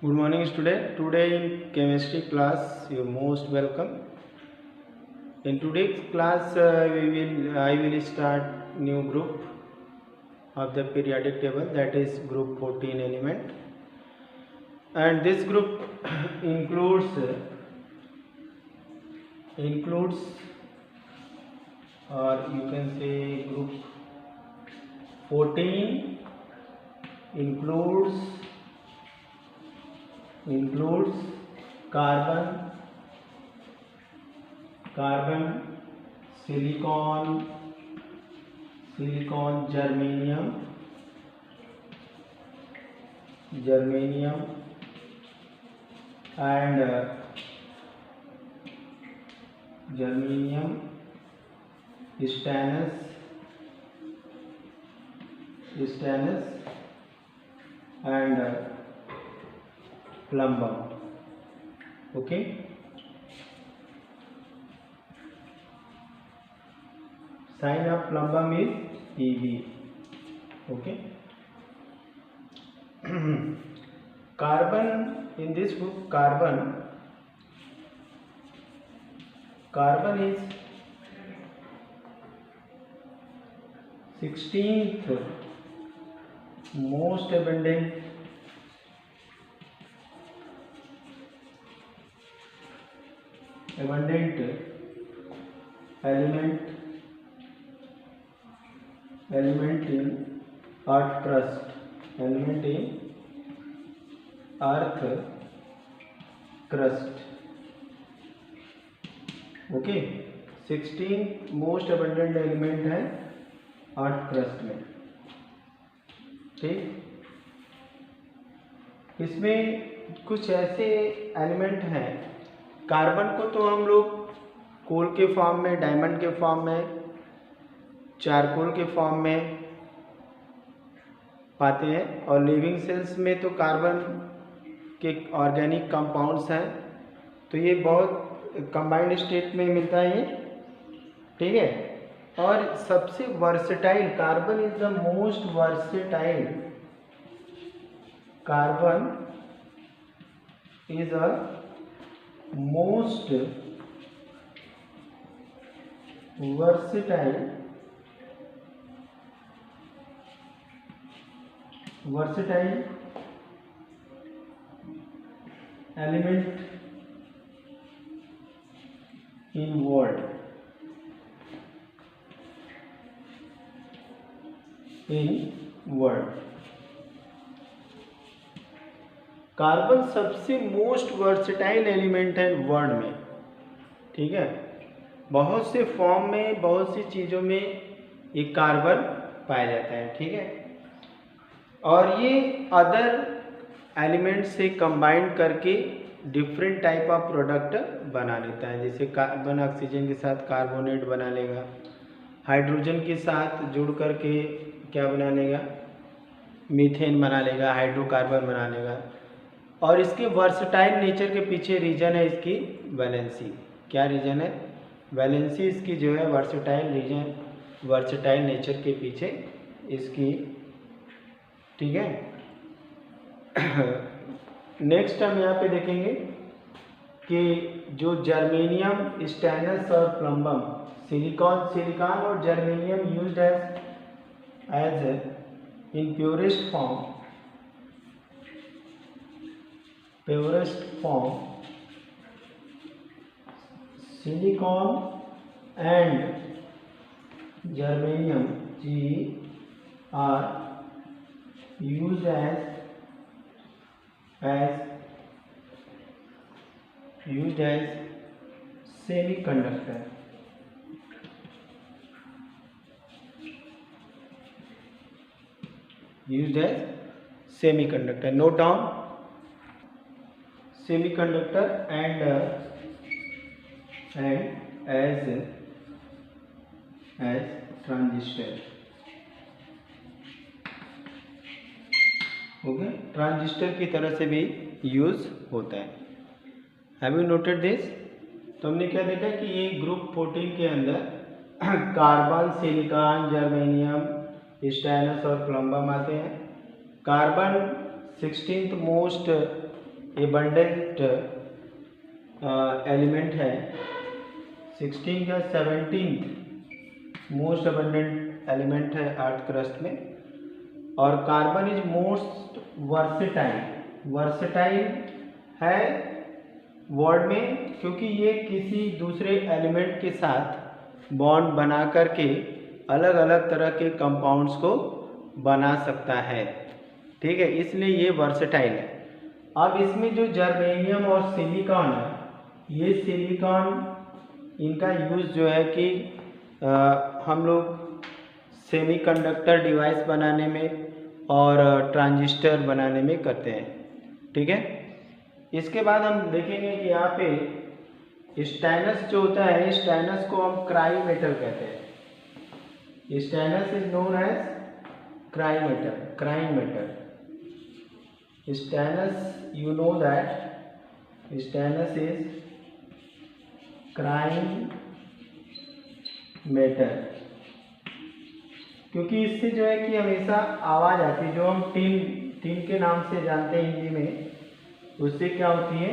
Good morning student. Today in chemistry class you are most welcome. In today's class I will start new group of the periodic table, that is group 14 element, and this group includes or you can say group 14 includes carbon, silicon, germanium and stannous and plumbum. Okay, sign of plumbum is EB. Okay. Carbon, in this group carbon is 16th most abundant element in earth crust, okay, 16 most abundant element है earth crust में. ठीक, इसमें कुछ ऐसे element हैं. Carbon को तो हम लोग कोल के फॉर्म में, डायमंड के फॉर्म में, चारकोल के फॉर्म में पाते हैं, और लिविंग सेल्स में तो कार्बन के ऑर्गेनिक कंपाउंड्स हैं, तो ये बहुत कंबाइंड स्टेट में मिलता है ये. ठीक है, और सबसे versatile carbon is the most versatile. Carbon is a most versatile element in world. Carbon सबसे मोस्ट वर्सेटाइल एलिमेंट है वर्ल्ड में. ठीक है, बहुत से फॉर्म में, बहुत सी चीज़ों में ये कार्बन पाया जाता है. ठीक है, और ये अदर एलिमेंट से कंबाइन करके डिफरेंट टाइप ऑफ प्रोडक्ट बना लेता है. जैसे कार्बन ऑक्सीजन के साथ कार्बोनेट बना लेगा, हाइड्रोजन के साथ जुड़ करके क्या बना लेगा, मीथेन बना लेगा, हाइड्रोकार्बन बना लेगा. और इसके वर्सटाइल नेचर के पीछे रीजन है इसकी वैलेंसी. क्या रीजन है? वैलेंसी इसकी जो है वर्सटाइल नेचर के पीछे इसकी. ठीक है, नेक्स्ट हम यहाँ पे देखेंगे कि जो जर्मेनियम, स्टैनस और प्लम्बम, सिलिकॉन और germanium used as in purest form, silicon and germanium are used as semiconductor. Note down semiconductor and as transistor. Okay, transistor की तरह से भी यूज होता है. Have you noted this? तो हमने क्या देखा कि ये ग्रुप 14 के अंदर कार्बन, सिलिकॉन, जर्मेनियम, स्टैनस और प्लम्बम आते हैं. Carbon 16th most abundant element है, 16 या 17 मोस्ट अबंडेंट एलिमेंट है अर्थ क्रस्ट में। और carbon is most versatile, versatile है वर्ड में, क्योंकि ये किसी दूसरे एलिमेंट के साथ बॉन्ड बना करके अलग अलग तरह के कंपाउंड्स को बना सकता है, ठीक है, इसलिए ये वर्सेटाइल है। अब इसमें जो जर्मेनियम और सिलिकॉन है, ये सिलिकॉन इनका यूज़ जो है कि हम लोग सेमीकंडक्टर डिवाइस बनाने में और ट्रांजिस्टर बनाने में करते हैं, ठीक है। इसके बाद हम देखेंगे कि यहाँ पे स्टैनस जो होता है, स्टैनस को हम क्राई मेटल कहते हैं। Stannous is known as cry metal, crying metal. Stannous, you know that stannous is crying metal, क्योंकि इससे जो है कि हमेशा आवाज़ आती है, जो हम टीन के नाम से जानते हैं हिंदी में, उससे क्या होती है,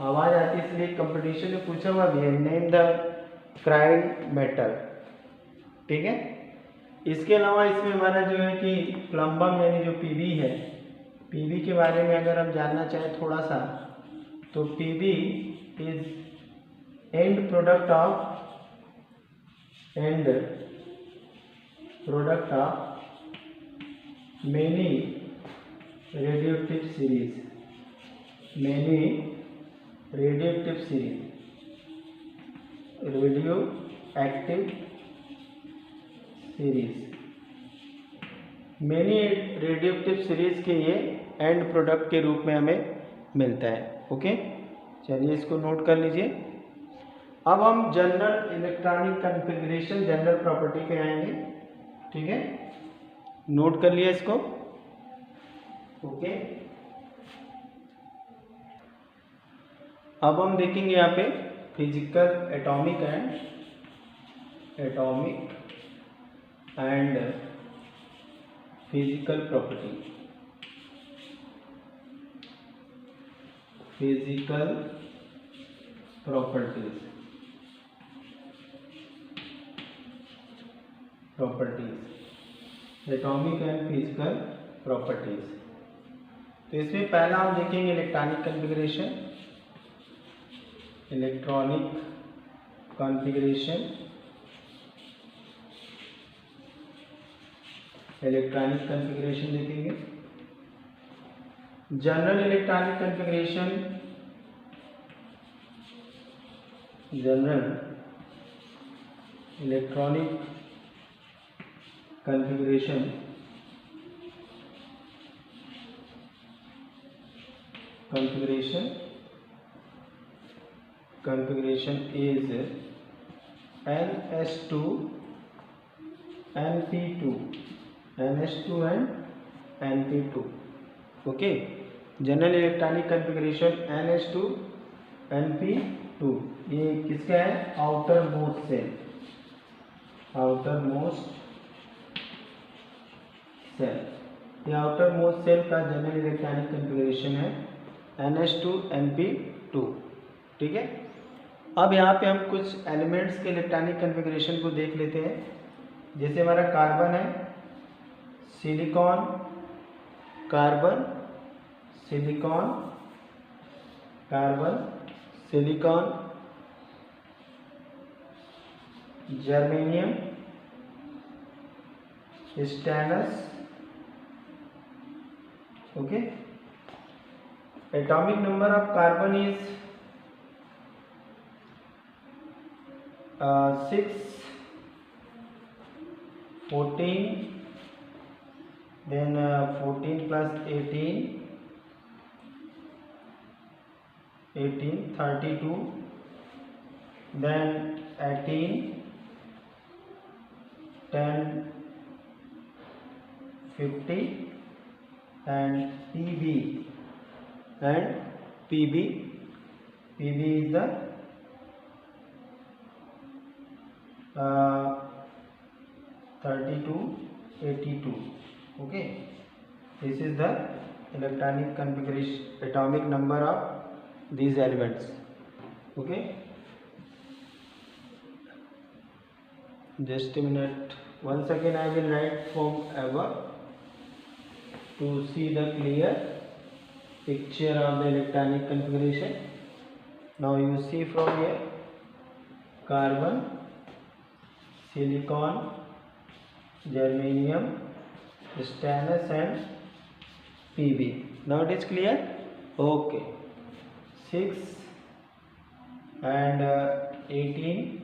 आवाज़ आती है। इसलिए कंपटीशन में पूछा हुआ भी है, नेम द क्राइंग मेटल, ठीक है। इसके अलावा इसमें हमारा जो है कि प्लम्बम यानी जो पीबी है, पीबी के बारे में अगर हम जानना चाहें थोड़ा सा, तो PB is end product of many radioactive series, many radioactive series, radio active series, many radioactive series के ये एंड प्रोडक्ट के रूप में हमें मिलता है। ओके, चलिए इसको नोट कर लीजिए। अब हम general electronic configuration, general property पे आएंगे, ठीक है, नोट कर लिया इसको। ओके, अब हम देखेंगे यहाँ पे physical atomic and physical property, physical properties, atomic and physical properties. तो इसमें पहला हम देखेंगे electronic configuration, electronic configuration, electronic configuration देखेंगे। General electronic configuration, general electronic configuration, configuration is NS2 NP2, NS2 and NP2। Okay, general electronic configuration NS2 NP2, ये किसका है, outermost shell, outermost shell, ये outermost shell का general electronic configuration है NS2 NP2, ठीक है। अब यहाँ पे हम कुछ एलिमेंट्स के इलेक्ट्रॉनिक कॉन्फ़िगरेशन को देख लेते हैं। जैसे हमारा कार्बन है, silicon, carbon, silicon, carbon, silicon, germanium, stannous. Okay, atomic number of carbon is 6, 14, then 14 plus 18, 32, then 18, 10, 50 and PB is the 32, 82। okay, this is the electronic configuration, atomic number of these elements. Okay, just a minute. Once again I will write from above to see the clear picture of the electronic configuration. Now you see from here carbon, silicon, germanium, stannous and Pb. Now it is clear? Okay. 6 and 18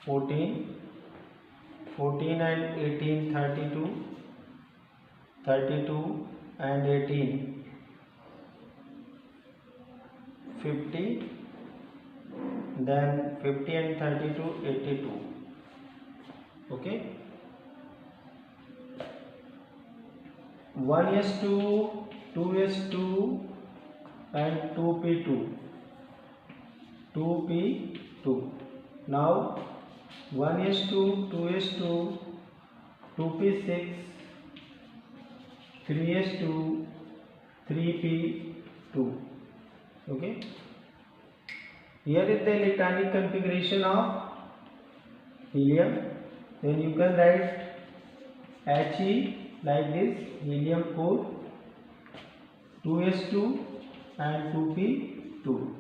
14 and 18 32 and 18 50, then 50 and 32 82. Okay, 1s2 2s2 and 2p2. Now 1s2 2s2 2p6 3s2 3p2. Okay, here is the electronic configuration of helium. Then you can write He like this: helium 4, 2s2 and 2p2.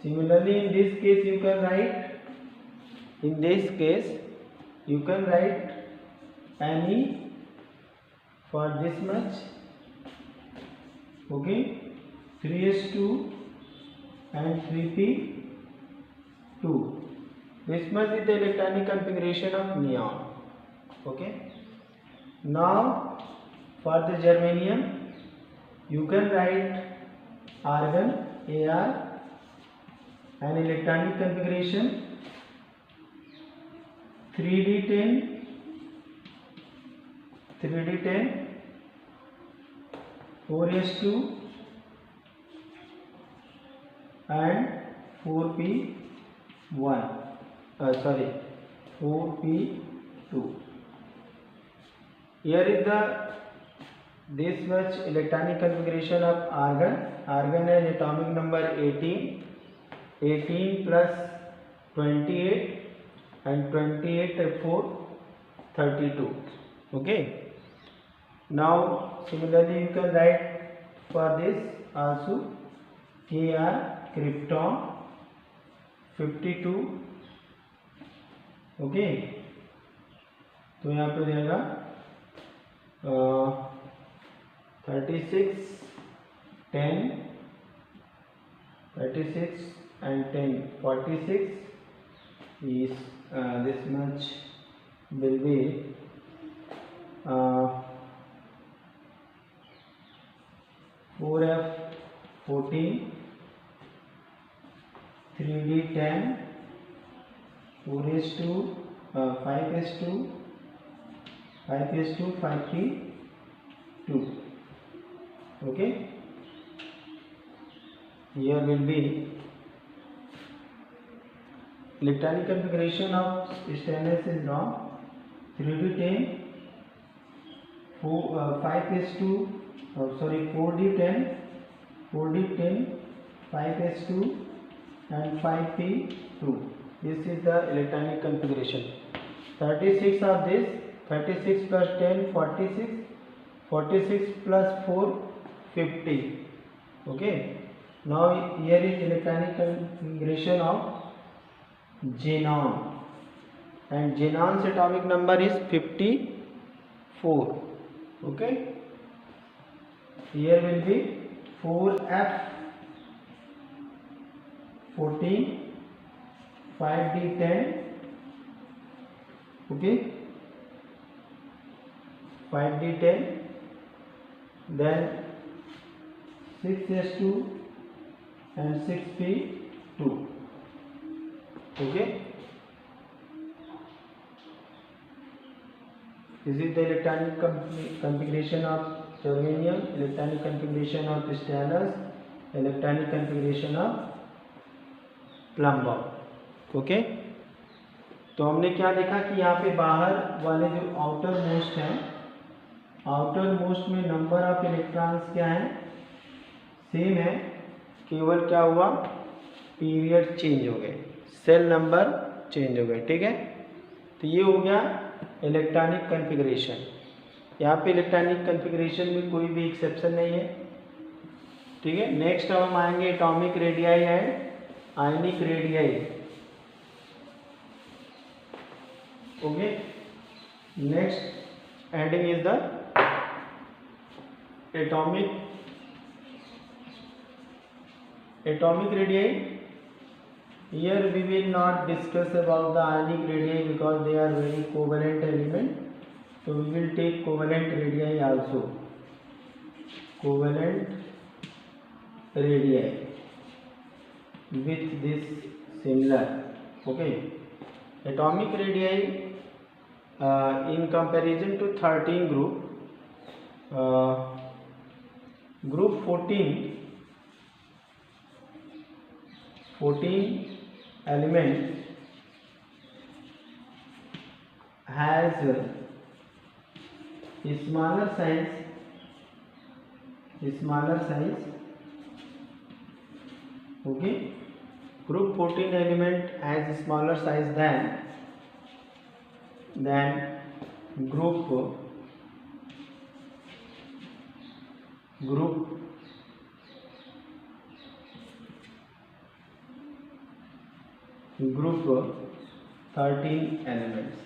Similarly, in this case you can write any for this much. Okay, 3s2 and 3p2. This much is the electronic configuration of neon. Okay, now for the germanium you can write argon Ar, and electronic configuration 3d10 4s2 and 4p2. Here is this much electronic configuration of argon. Argon has atomic number 18 plus 28 and 28 and 4 32. Okay, now similarly you can write for this also Kr krypton 52. Okay, तो यहाँ पे रहेगा 36 10 36 and 10 46 is this much will be 4f 14 3d10 4s2 5s2 5p2. Okay, here will be electronic configuration of stainless is wrong. 3d10 5s2 4d10 5s2 and 5p2. This is the electronic configuration. 36 of this, 36 plus 10 46, 46 plus 4 50. Okay, now here is electronic configuration of xenon, and xenon's atomic number is 54. Okay, here will be 4f 14 5d10. Okay, 5d10, then 6s2 and 6p2. Okay, this is the electronic configuration of germanium, electronic configuration of stannous, electronic configuration of plumb bob. Okay, तो हमने क्या देखा कि यहाँ पे बाहर वाले जो आउटर मोस्ट हैं, आउटर मोस्ट में नंबर ऑफ इलेक्ट्रॉन्स क्या है, सेम है, केवल क्या हुआ, पीरियड चेंज हो गए, सेल नंबर चेंज हो गए। ठीक है, तो ये हो गया इलेक्ट्रॉनिक कॉन्फ़िगरेशन। यहाँ पे इलेक्ट्रॉनिक कॉन्फ़िगरेशन में कोई भी एक्सेप्शन नहीं है। ठीक है, नेक्स्ट अब हम आएंगे atomic radii and ionic radii. Okay, next heading is the atomic radii. Here we will not discuss about the ionic radii because they are very covalent element, so we will take covalent radii also. Covalent radii with this similar. Okay, atomic radii in comparison to 13 group 14 element has smaller size, okay, group 14 element has smaller size than group 13 elements.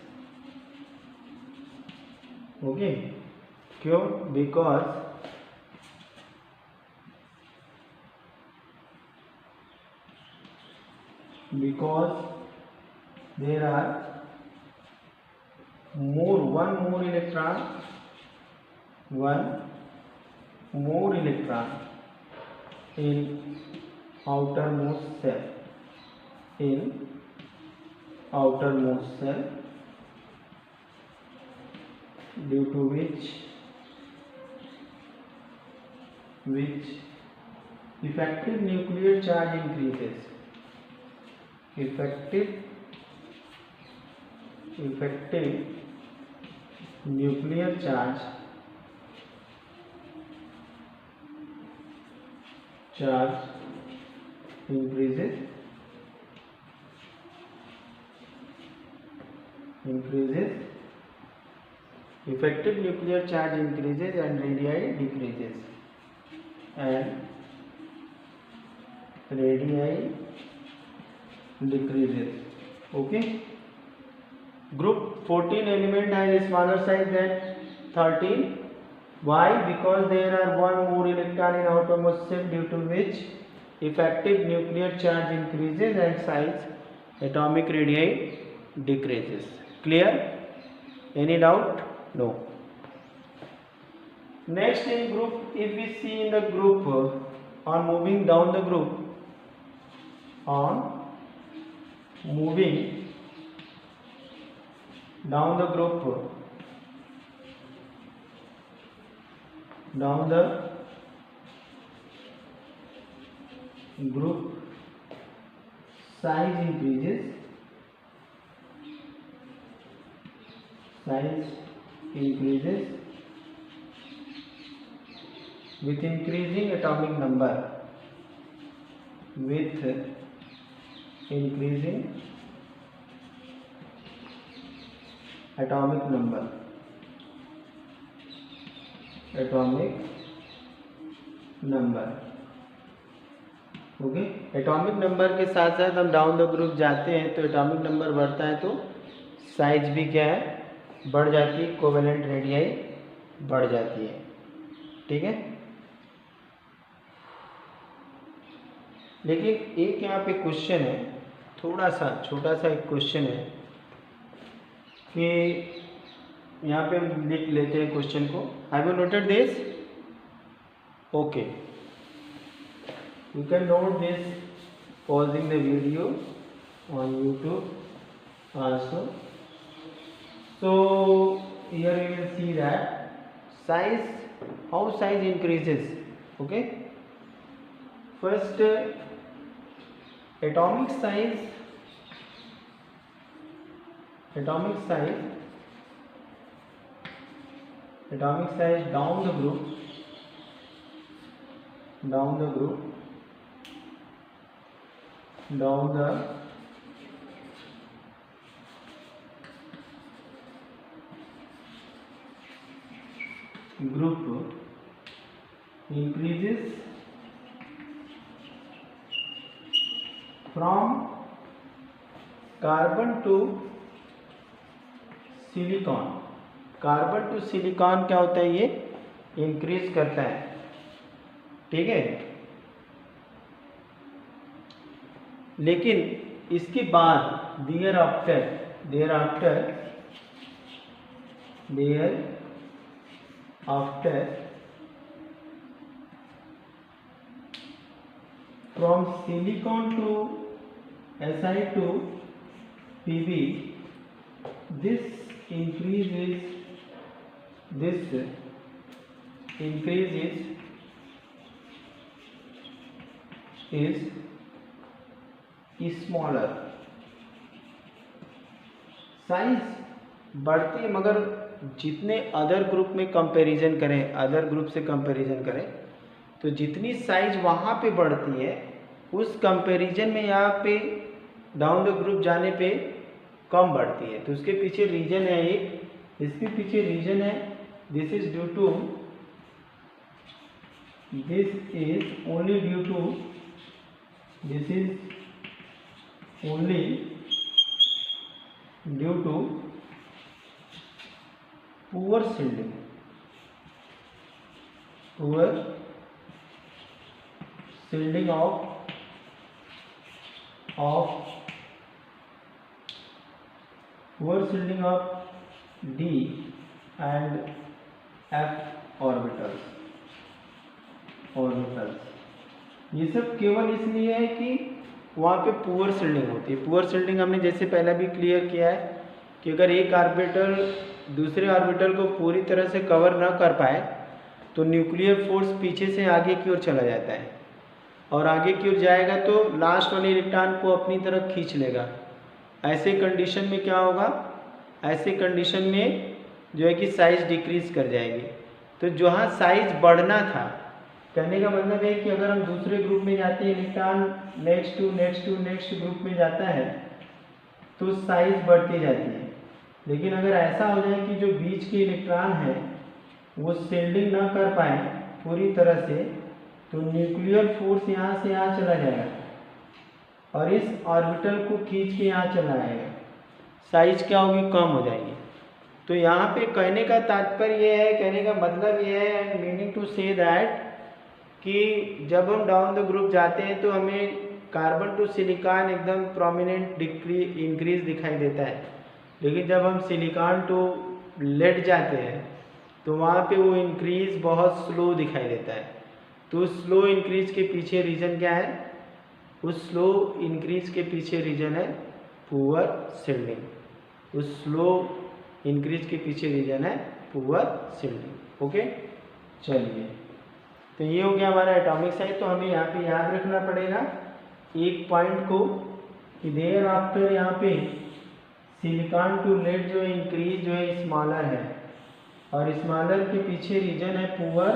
Okay, क्यों? Because there are one more electron in outermost cell, due to which effective nuclear charge increases. Effective nuclear charge increases effective nuclear charge increases and radii decreases, okay. Group 14 element has a smaller size than 13. Why? Because there are one more electron in outermost shell, due to which effective nuclear charge increases and size atomic radii decreases. Clear? Any doubt? No. Next in group, if we see in the group, on moving down the group, down the group size increases with increasing atomic number, atomic number. Okay, atomic number के साथ साथ हम down the group जाते हैं तो atomic number बढ़ता है तो साइज भी क्या है, बढ़ जाती है, कोवेलेंट रेडियाई बढ़ जाती है। ठीक है, लेकिन एक यहाँ पे क्वेश्चन है, थोड़ा सा छोटा सा एक क्वेश्चन है कि यहाँ पे हम लिख लेते हैं क्वेश्चन को। Have you noted this? Okay, you can note this pausing the video on YouTube also. So here you will see that size, how size increases. Okay, first atomic size atomic size down the group increases from carbon to silicon. Carbon to silicon क्या होता है, ये increase करता है, ठीक है। लेकिन इसके बाद there after from silicon to Si2 Pb, this increase is smaller। Size बढ़ती है, मगर जितने अदर ग्रुप में कंपैरिजन करें, अदर ग्रुप से कंपैरिजन करें, तो जितनी साइज वहाँ पे बढ़ती है उस कंपैरिजन में यहाँ पे डाउन द ग्रुप जाने पे कम बढ़ती है। तो उसके पीछे रीजन है एक, इसके पीछे रीजन है this is only due to poor shielding of d and f orbitals। ये सब केवल इसलिए है कि वहाँ पे पुअर शील्डिंग होती है। पुअर शील्डिंग हमने जैसे पहले भी क्लियर किया है कि अगर एक ऑर्बिटल दूसरे ऑर्बिटल को पूरी तरह से कवर ना कर पाए तो न्यूक्लियर फोर्स पीछे से आगे की ओर चला जाता है, और आगे की ओर जाएगा तो लास्ट वाले इलेक्ट्रॉन को अपनी तरफ खींच लेगा। ऐसे कंडीशन में क्या होगा, ऐसे कंडीशन में जो है कि साइज डिक्रीज कर जाएगी। तो जहाँ साइज बढ़ना था, कहने का मतलब है कि अगर हम दूसरे ग्रुप में जाते हैं, इलेक्ट्रॉन नेक्स्ट ग्रुप में जाता है तो साइज बढ़ती जाती है। लेकिन अगर ऐसा हो जाए कि जो बीच के इलेक्ट्रॉन है वो शील्डिंग ना कर पाए पूरी तरह से, तो न्यूक्लियर फोर्स यहाँ से यहाँ चला जाएगा और इस ऑर्बिटल को खींच के यहाँ चला आएगा, साइज क्या होगी, कम हो जाएगी। तो यहाँ पे कहने का तात्पर्य ये है, कहने का मतलब ये है, and meaning to say that कि जब हम डाउन द ग्रुप जाते हैं तो हमें कार्बन टू सिलिकॉन एकदम प्रोमिनेंट इंक्रीज दिखाई देता है, लेकिन जब हम सिलिकॉन टू लेड जाते हैं तो वहाँ पे वो इंक्रीज बहुत स्लो दिखाई देता है। तो स्लो इंक्रीज के पीछे रीजन क्या है, उस स्लो इंक्रीज के पीछे रीजन है पुअर शील्डिंग। उस स्लो इंक्रीज के पीछे रीजन है पुअर शील्डिंग। ओके, चलिए, तो ये हो गया हमारा एटॉमिक साइज। तो हमें यहाँ पे याद रखना पड़ेगा एक पॉइंट को कि देयर आफ्टर यहाँ पे सिलिकॉन टू लेड जो इंक्रीज जो है स्मॉलर है, और स्मॉलर के पीछे रीजन है poor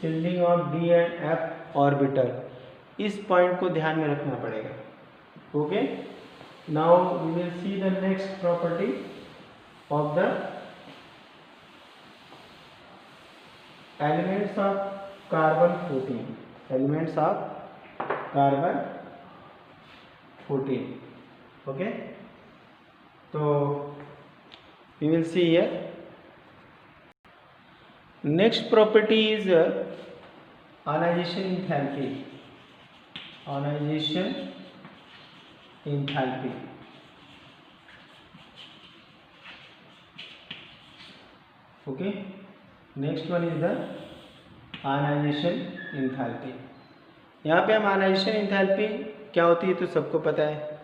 shielding of d and f orbital. इस पॉइंट को ध्यान में रखना पड़ेगा। Okay, now we will see the next property of the elements of carbon 14, elements of carbon 14। Okay, तो we will see here next property is ionization enthalpy। ionization enthalpy, okay, next one is the ionization enthalpy। यहाँ पे हम ionization enthalpy क्या होती है तो सबको पता है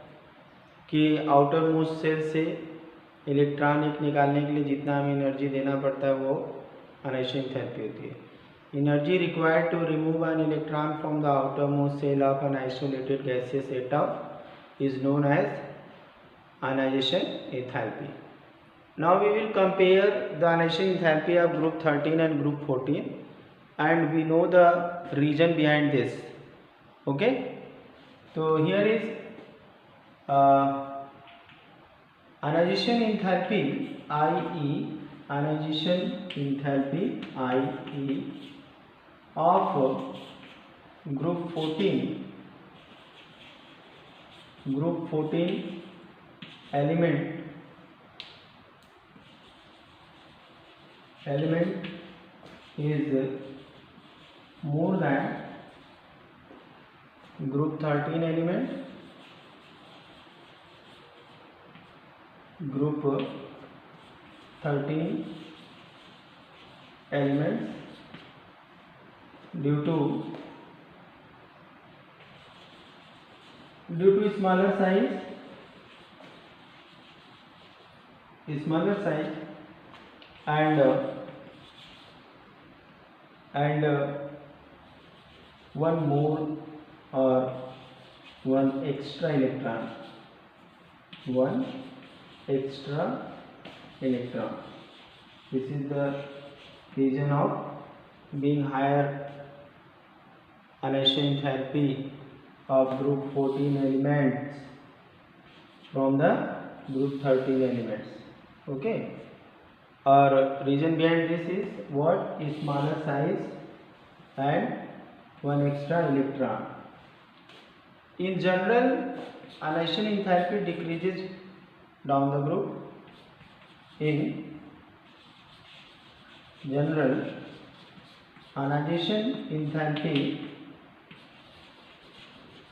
कि आउटर मोस्ट सेल से इलेक्ट्रॉन एक निकालने के लिए जितना हमें एनर्जी देना पड़ता है वो ionization enthalpy होती है। Energy required to remove an electron from the outermost shell of an isolated gaseous atom is known as ionization enthalpy. Now we will compare the ionization enthalpy of group 13 and group 14, and we know the reason behind this. Okay, so here is ionization enthalpy IE, ionization enthalpy IE of group 14 element is more than group 13 element, group 13 elements due to smaller size and one more or one extra electron, This is the reason of being higher ionization enthalpy of group 14 elements from the group 13 elements. Okay, our reason behind this is what is smaller size and one extra electron. In general, ionization enthalpy decreases down the group. In general, ionization enthalpy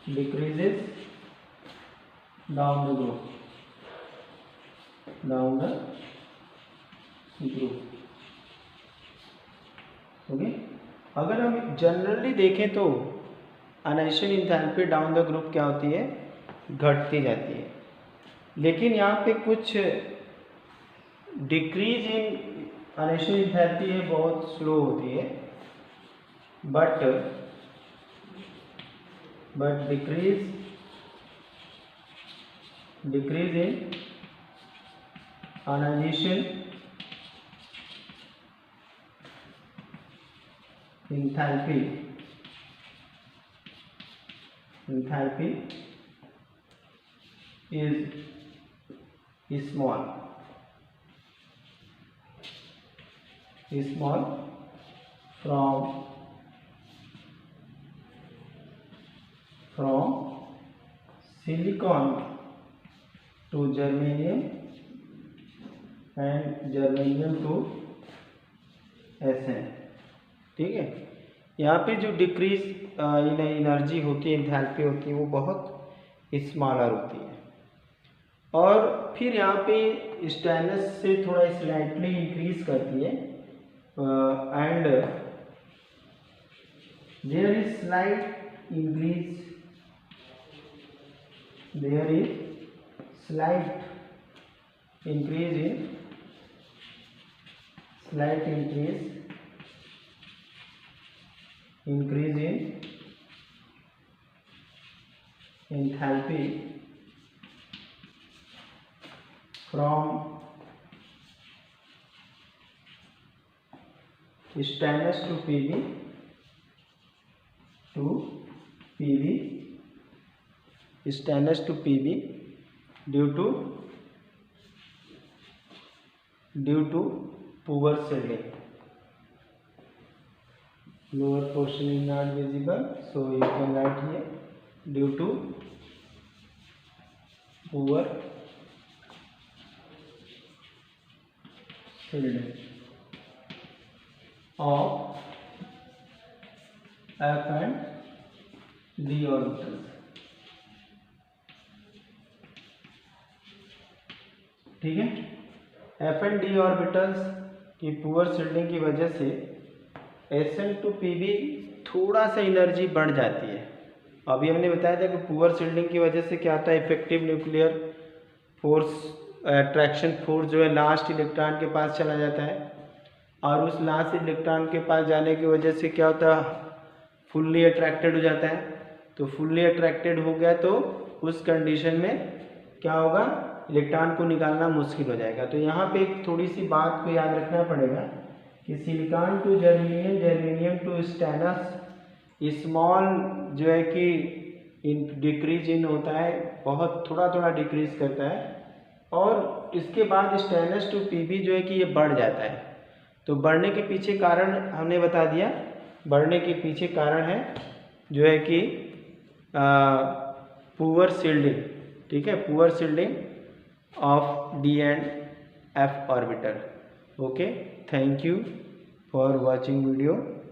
decreases down the group. Okay, अगर हम generally देखें तो ionization enthalpy down the group क्या होती है, घटती जाती है, लेकिन यहाँ पे कुछ डिक्रीज इन ionization enthalpy है, बहुत स्लो होती है, but decrease in ionization enthalpy is small from silicon to germanium and germanium to Sn. ठीक है, यहाँ पे जो डिक्रीज इन एनर्जी होती है, एंथैल्पी होती है, वो बहुत स्मॉलर होती है, और फिर यहाँ पे स्टेनलेस से थोड़ा स्लाइटली इंक्रीज करती है, and there is slight increase increase in enthalpy from stainless to PV stainless to PV due to poor shading. Lower portion is not visible, so you can write here due to poor shading of F and D orbitals. ठीक है, F and D orbitals की poor shielding की वजह से Sn to Pb थोड़ा सा energy बढ़ जाती है। अभी हमने बताया था कि पुअर शिल्डिंग की वजह से क्या होता है, effective nuclear force, attraction force जो है लास्ट इलेक्ट्रॉन के पास चला जाता है, और उस लास्ट इलेक्ट्रॉन के पास जाने की वजह से क्या होता है, फुल्ली अट्रैक्टेड हो जाता है। तो फुल्ली अट्रैक्टेड हो गया तो उस कंडीशन में क्या होगा, इलेक्ट्रॉन को निकालना मुश्किल हो जाएगा। तो यहाँ पे एक थोड़ी सी बात को याद रखना पड़ेगा कि silicon to germanium, germanium to stannous, small जो है कि डिक्रीज इन होता है, बहुत थोड़ा थोड़ा डिक्रीज करता है, और इसके बाद स्टेनस टू पीबी जो है कि ये बढ़ जाता है। तो बढ़ने के पीछे कारण हमने बता दिया, बढ़ने के पीछे कारण है जो है कि पुअर शील्डिंग, ठीक है, poor shielding of d and F orbiter. Okay, thank you for watching video.